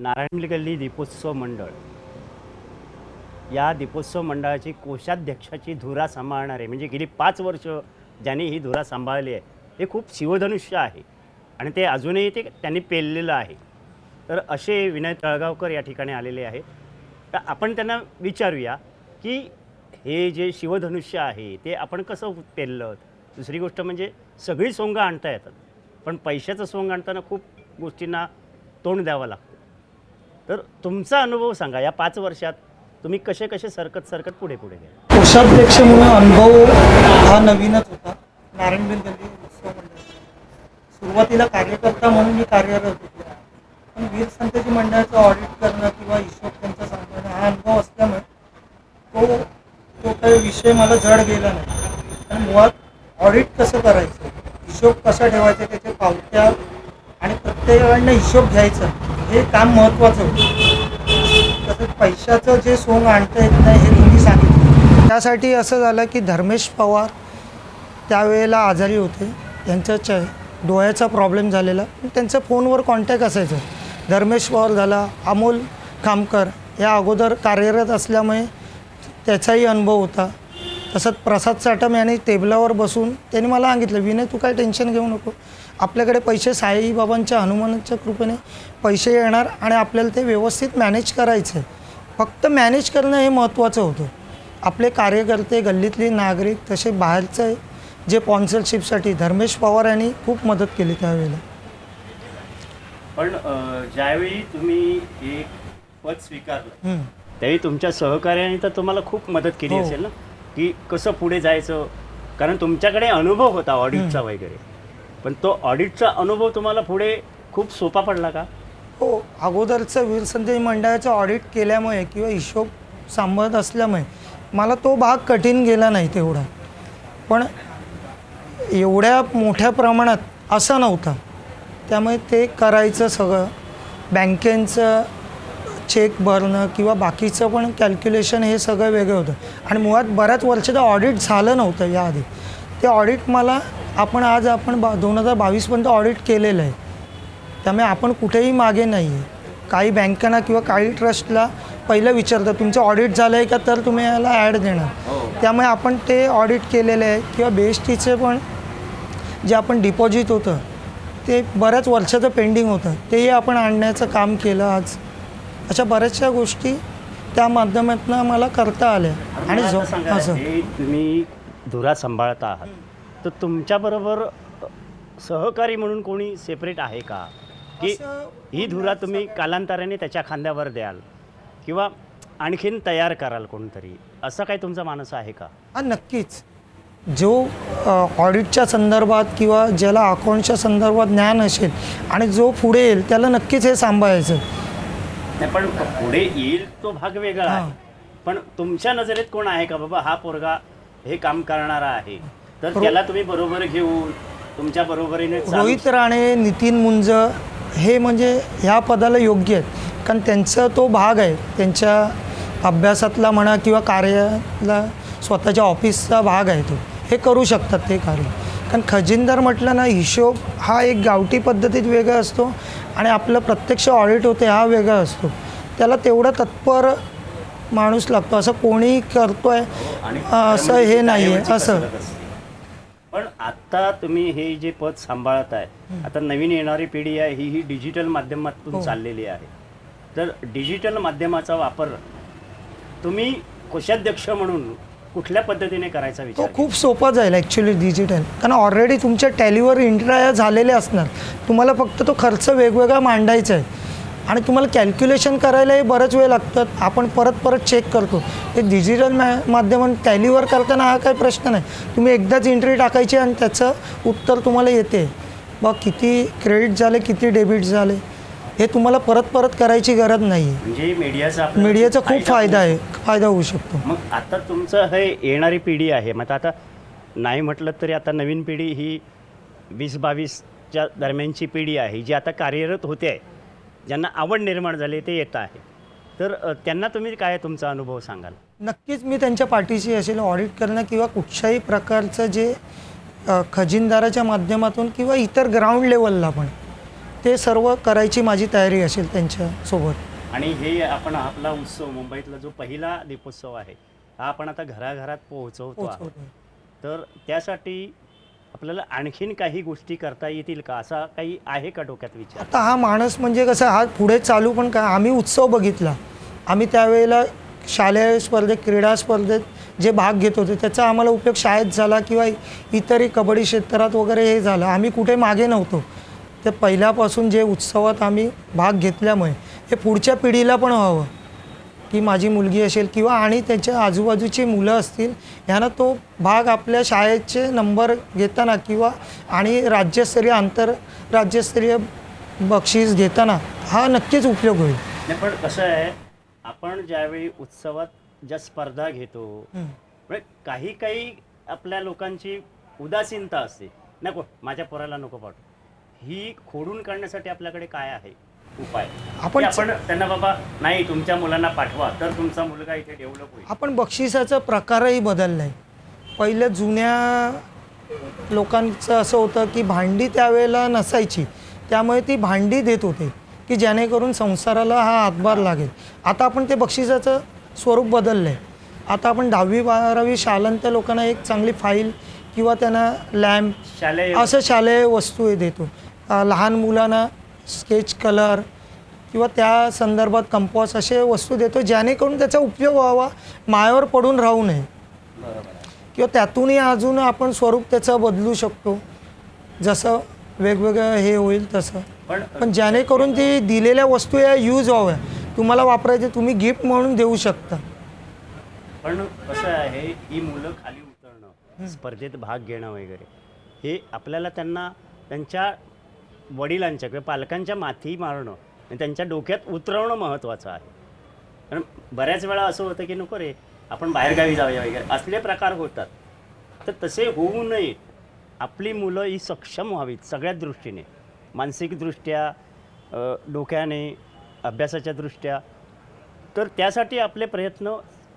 नारायण गल्ली दीपोत्सव मंडळ या दीपोत्सव मंडळाची कोषाध्यक्षाची धुरा सांभाळणारे म्हणजे गेली 5 वर्ष ज्यांनी ही धुरा सांभाळली आहे हे खूप शिवधनुष्य आहे आणि ते अजूनही त्यांनी पेललेलं आहे. तर असे विनय तळगावकर या ठिकाणी आलेले आहेत. तर आपण त्यांना विचारूया की हे जे शिवधनुष्य आहे ते आपण कसं पेललं. दुसरी गोष्ट म्हणजे सगळी सोंगं आणता येतात पण पैशाचं सोंग आणताना खूप गोष्टींना तोंड द्यावं लागतं. तर तुमचा अनुभव सांगा, या 5 वर्षात तुम्ही कसे कसे सरकत पुढे गेले. कोषाध्यक्ष म्हणून अनुभव हा नवीनच होता. नारायणबेन गल्ली उत्सव मंडळ सुरुवातीला कार्यकर्ता म्हणून मी कार्यरत होतो, पण वीर संतजी मंडळाचं ऑडिट करणं किंवा हिशोब त्यांचा सांभाळणं हा अनुभव असल्यामुळे तो काही विषय मला जड गेला नाही. आणि मुळात ऑडिट कसं करायचं, हिशोब कसा ठेवायचा, त्याच्या पावत्या आणि प्रत्येकाकडनं हिशोब घ्यायचा हे काम महत्त्वाचं होतं. तसंच पैशाचं जे सोंग आणता येत नाही हे तुम्ही सांगितलं. त्यासाठी असं झालं की धर्मेश पवार त्यावेळेला आजारी होते, त्यांच्या डोळ्याचा प्रॉब्लेम झालेला, पण त्यांचा फोनवर कॉन्टॅक्ट असायचं. धर्मेश पवार झाला, अमोल खामकर या अगोदर कार्यरत असल्यामुळे त्याचाही अनुभव होता. तसंच प्रसाद साटम यांनी टेबलावर बसून त्यांनी मला सांगितलं, विनय तू काय टेन्शन घेऊ नको, आपल्याकडे पैसे साईबाबांच्या हनुमानाच्या कृपेने पैसे येणार आणि आपल्याला ते व्यवस्थित मॅनेज करायचं आहे. फक्त मॅनेज करणं हे महत्त्वाचं होतं. आपले कार्यकर्ते, गल्लीतले नागरिक, तसे बाहेरचे जे स्पॉन्सरशिपसाठी धर्मेश पवार यांनी खूप मदत केली त्यावेळेला. पण ज्यावेळी तुम्ही एक पद स्वीकारलं त्यावेळी तुमच्या सहकार्याने तर तुम्हाला खूप मदत केली असेल ना, की कसं पुढे जायचं. कारण तुमच्याकडे अनुभव होता ऑडिटचा वगैरे, पण तो ऑडिटचा अनुभव तुम्हाला पुढे खूप सोपा पडला का. हो, अगोदरचं वीर संतजी मंडळाचं ऑडिट केल्यामुळे किंवा हिशोब सांभाळत असल्यामुळे मला तो भाग कठीण गेला नाही तेवढा. पण एवढ्या मोठ्या प्रमाणात असं नव्हतं, त्यामुळे ते करायचं सगळं बँकेचं चेक भरणं किंवा बाकीचं पण कॅल्क्युलेशन हे सगळं वेगळं होतं. आणि मुळात बऱ्याच वर्षाचं ऑडिट झालं नव्हतं याआधी. ते ऑडिट मला आपण 2022पर्यंत ऑडिट केलेलं आहे, त्यामुळे आपण कुठेही मागे नाही आहे. काही बँकांना किंवा काही ट्रस्टला पहिलं विचारतं तुमचं ऑडिट झालं आहे का, तर तुम्ही याला ॲड देणार. त्यामुळे आपण ते ऑडिट केलेलं आहे. किंवा BSTचे पण जे आपण डिपॉझिट होतं ते बऱ्याच वर्षाचं पेंडिंग होतं, तेही आपण आणण्याचं काम केलं आज. अशा बऱ्याचशा गोष्टी त्या माध्यमातून मला करता आल्या. आणि असं तुम्ही धुरा सांभाळता आहात तर तुमच्याबरोबर सहकारी म्हणून कोणी सेपरेट आहे का, की ही धुरा तुम्ही कालांतराने त्याच्या खांद्यावर द्याल किंवा आणखीन तयार कराल कोणतरी, असं काही तुमचा मानस आहे का. हां, नक्कीच. जो ऑडिटच्या संदर्भात किंवा ज्याला अकाउंटच्या संदर्भात ज्ञान असेल आणि जो पुढे येईल त्याला नक्कीच हे सांभाळायचं. पण पुढे येईल तो भाग वेगळा आहे, पण तुमच्या नजरेत कोण आहे का बाबा हा पोरगा हे काम करणारा आहे, तर त्याला तुम्ही बरोबर घेऊन तुमच्या बरोबरीने. रोहित राणे, नितीन मुंज हे म्हणजे ह्या पदाला योग्य आहेत, कारण त्यांचा तो भाग आहे, त्यांच्या अभ्यासातला म्हणा किंवा कार्याला स्वतःच्या ऑफिसचा भाग आहे, तो हे करू शकतात ते कार्य. कारण खजिनदार म्हटलं ना, हिशोब हा एक गावठी पद्धतीत वेगळा असतो आणि आपलं प्रत्यक्ष ऑडिट होते हा वेगळा असतो. त्याला तेवढा तत्पर माणूस लागतो, असं कोणी करतोय असं हे नाही आहे असं. पण आता तुम्ही हे जे पद सांभाळत आहे, आता नवीन येणारी पिढी आहे ही डिजिटल माध्यमातून चाललेली आहे. तर डिजिटल माध्यमाचा वापर तुम्ही कोषाध्यक्ष म्हणून कुठल्या पद्धतीने करायचा विचार. तो खूप सोपा जाईल ॲक्च्युली डिजिटल, कारण ऑलरेडी तुमच्या टॅलीवर इंट्रा झालेले असणार. तुम्हाला फक्त तो खर्च वेगवेगळा मांडायचा आहे आणि तुम्हाला कॅल्क्युलेशन करायलाही बराच वेळ लागतात. आपण परत चेक करतो. ते डिजिटल माध्यमात टॅलीवर करताना हा काही प्रश्न नाही, तुम्ही एकदाच एंट्री टाकायची आणि त्याचं उत्तर तुम्हाला येते. बघ किती क्रेडिट झाले, किती डेबिट झाले, हे तुम्हाला परत करायची गरज नाही आहे. म्हणजे मीडियाचा खूप फायदा होऊ शकतो. मग आता तुमचं हे येणारी पिढी आहे, मग आता नाही म्हटलं तरी आता नवीन पिढी ही 20-22च्या दरम्यानची पिढी आहे जी आता कार्यरत होते आहे, ज्यांना आवड निर्माण झाली ते येत आहे. तर त्यांना तुम्ही काय तुमचा अनुभव सांगाल. नक्कीच मी त्यांच्या पाठीशी असेल. ऑडिट करणं किंवा कुठच्याही प्रकारचं जे खजिनदाराच्या माध्यमातून किंवा इतर ग्राउंड लेवलला पण ते सर्व करायची माझी तयारी असेल त्यांच्यासोबत. आणि हे आपण आपला उत्सव मुंबईतला जो पहिला दीपोत्सव आहे हा आपण आता घराघरात पोहोचवतो आहोत. तर त्यासाठी आपल्याला आणखीन काही गोष्टी करता येतील का, असा काही आहे का डोक्यात विचार? आता हा माणूस म्हणजे कसं, हा पुढे चालू पण काय, आम्ही उत्सव बघितला, आम्ही त्यावेळेला शालेय स्पर्धेत क्रीडा स्पर्धेत जे भाग घेत होते त्याचा आम्हाला उपयोग शाळेत झाला किंवा इतरही कबड्डी क्षेत्रात वगैरे हे झालं. आम्ही कुठे मागे नव्हतो. ते पहिल्यापासून जे उत्सवात आम्ही भाग घेतल्यामुळे हे पुढच्या पिढीला पण व्हावं, की माझी मुलगी असेल किंवा आणि त्याच्या आजूबाजूची मुलं असतील, ह्यांना तो भाग आपल्या शाळेचे नंबर घेताना किंवा आणि राज्यस्तरीय आंतरराज्यस्तरीय बक्षीस घेताना हा नक्कीच उपयोग होईल. नाही, पण कसं आहे, आपण ज्यावेळी उत्सवात ज्या स्पर्धा घेतो म्हणजे काही आपल्या लोकांची उदासीनता असते, नको माझ्या पोराला नको पाठवू, ही खोडून काढण्यासाठी आपल्याकडे काय आहे उपाय? आपण त्यांना बाबा नाही तुमच्या मुलांना पाठवा तर तुमचा मुलगा इथे डेव्हलप होईल. आपण बक्षिसाचा प्रकारही बदलला आहे. पहिलं जुन्या लोकांचं असं होतं की भांडी त्यावेळेला नसायची, त्यामुळे ती भांडी देत होते की जेणेकरून संसाराला हा हातभार लागेल. आता आपण ते बक्षिसाचं स्वरूप बदललं आहे. आता आपण 10वी-12वी शालांत लोकांना एक चांगली फाईल किंवा त्यांना लॅम्प असं शालेय वस्तू देतो. लहान मुलांना स्केच कलर किंवा त्या संदर्भात कंपॉस असे वस्तू देतो, जेणेकरून त्याचा उपयोग व्हावा, मायावर पडून राहू नये. किंवा त्यातूनही अजून आपण स्वरूप त्याचं बदलू शकतो, जसं वेगवेगळं हे होईल तसं. पण जेणेकरून ती दिलेल्या वस्तू या यूज व्हाव्या, तुम्हाला वापरायचे, तुम्ही गिफ्ट म्हणून देऊ शकता. पण कसं आहे, ही मुलं खाली उतरणं, स्पर्धेत भाग घेणं वगैरे, हे आपल्याला त्यांना त्यांच्या वडिलांच्या किंवा पालकांच्या माथी मारणं आणि त्यांच्या डोक्यात उतरवणं महत्त्वाचं आहे. कारण बऱ्याच वेळा असं होतं की नको रे आपण बाहेरगावी जाऊया वगैरे असले प्रकार होतात. तर तसे होऊ नये. आपली मुलं ही सक्षम व्हावीत सगळ्याच दृष्टीने, मानसिकदृष्ट्या, डोक्याने, अभ्यासाच्या दृष्ट्या. तर त्यासाठी आपले प्रयत्न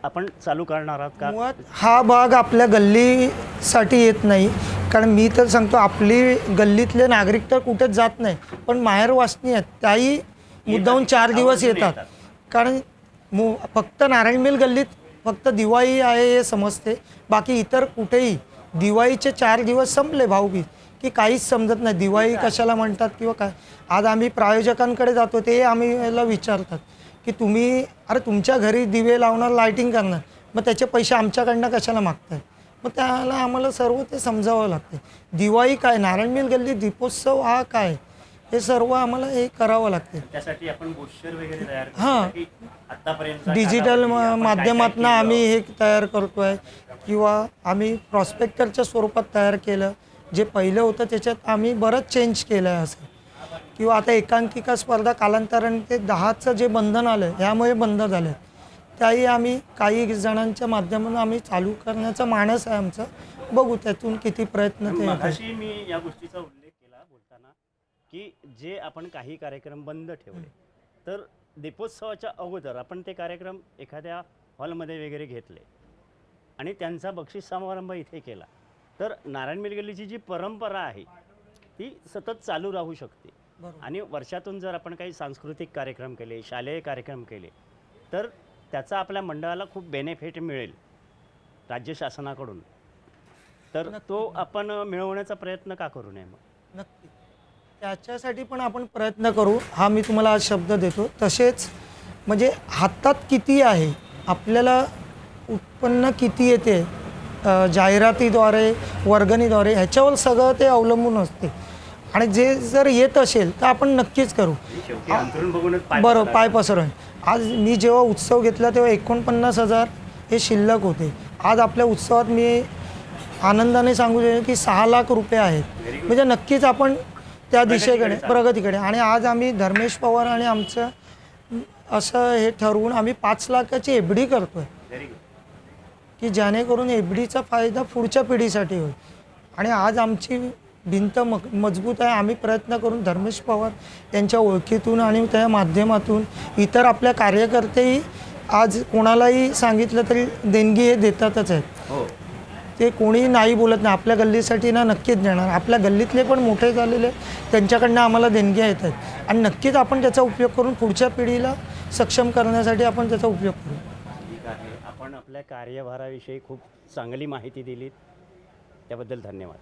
आपण चालू करणार आहात का? मुळात हा भाग आपल्या गल्लीसाठी येत नाही, कारण मी तर सांगतो आपली गल्लीतले नागरिक तर कुठेच जात नाही, पण माहेरवासनी आहेत त्याही मुद्दाहून 4 दिवस येतात. कारण फक्त नारायण मिल गल्लीत फक्त दिवाळी आहे हे समजते, बाकी इतर कुठेही दिवाळीचे 4 दिवस संपले भाऊबीज की काहीच समजत नाही. दिवाळी कशाला म्हणतात किंवा काय. आज आम्ही प्रायोजकांकडे जातो, ते आम्ही याला विचारतात की तुम्ही अरे तुमच्या घरी दिवे लावणार, लायटिंग करणार, मग त्याचे पैसे आमच्याकडनं कशाला मागताय? मग त्याला आम्हाला सर्व ते समजावं लागते. दिवाळी काय, नारायण मिल गल्ली दीपोत्सव हा काय, हे सर्व आम्हाला हे करावं लागते. त्यासाठी आपण पोस्टर वगैरे तयार करतो. हां, डिजिटल माध्यमातून आम्ही हे तयार करतो आहे किंवा आम्ही प्रॉस्पेक्टरच्या स्वरूपात तयार केलं. जे पहिलं होतं त्याच्यात आम्ही बरंच चेंज केलं आहे असं. किंवा आता एकांकिका स्पर्धा कालांतराने ते 10चं जे बंधन आलं ह्यामुळे बंद झालं, त्याही आम्ही काही जणांच्या माध्यमातून आम्ही चालू करण्याचा मानस आहे आमचं. बघू त्यातून किती प्रयत्न ते होतात. अशी मी या गोष्टीचा उल्लेख केला बोलताना की जे आपण काही कार्यक्रम बंद ठेवले, तर दीपोत्सवाच्या अगोदर आपण ते कार्यक्रम एखाद्या हॉलमध्ये वगैरे घेतले आणि त्यांचा बक्षीस समारंभ इथे केला, तर नारायण मिल गल्लीची जी परंपरा आहे ती सतत चालू राहू शकते. आणि वर्षातून जर आपण काही सांस्कृतिक कार्यक्रम केले, शालेय कार्यक्रम केले, तर त्याचा आपल्या मंडळाला खूप बेनिफिट मिळेल राज्य शासनाकडून. तर तो आपण मिळवण्याचा प्रयत्न का करू नये? मग नक्की त्याच्यासाठी पण आपण प्रयत्न करू. हा मी तुम्हाला आज शब्द देतो. तसेच म्हणजे हातात किती आहे, आपल्याला उत्पन्न किती येते, जाहिरातीद्वारे, वर्गणीद्वारे, ह्याच्यावर सगळं ते अवलंबून असते. आणि जे जर येत असेल तर आपण नक्कीच करू. बरोबर, पाय पसरवून. आज मी जेव्हा उत्सव घेतला तेव्हा 49,000 हे शिल्लक होते. आज आपल्या उत्सवात मी आनंदाने सांगू शकतो की 6 लाख रुपये आहेत. म्हणजे नक्कीच आपण त्या दिशेकडे, प्रगतीकडे. आणि आज आम्ही धर्मेश पवार आणि आमचं असं हे ठरवून आम्ही 5 लाखाची एफडी करतो आहे की जेणेकरून एफडीचा फायदा पुढच्या पिढीसाठी होईल. आणि आज आमची भिंत मजबूत आहे. आम्ही प्रयत्न करून धर्मेश पवार यांच्या ओळखीतून आणि त्या माध्यमातून इतर आपल्या कार्यकर्तेही आज कोणालाही सांगितलं तरी देणगी हे देतातच आहेत. ते कोणी नाही बोलत नाही. आपल्या गल्लीसाठी ना नक्कीच देणार. आपल्या गल्लीतले पण मोठे झालेले त्यांच्याकडनं आम्हाला देणग्या येत आहेत आणि नक्कीच आपण त्याचा उपयोग करून पुढच्या पिढीला सक्षम करण्यासाठी आपण त्याचा उपयोग करू. ठीक आहे. आपण आपल्या कार्यभाराविषयी खूप चांगली माहिती दिलीत, त्याबद्दल धन्यवाद.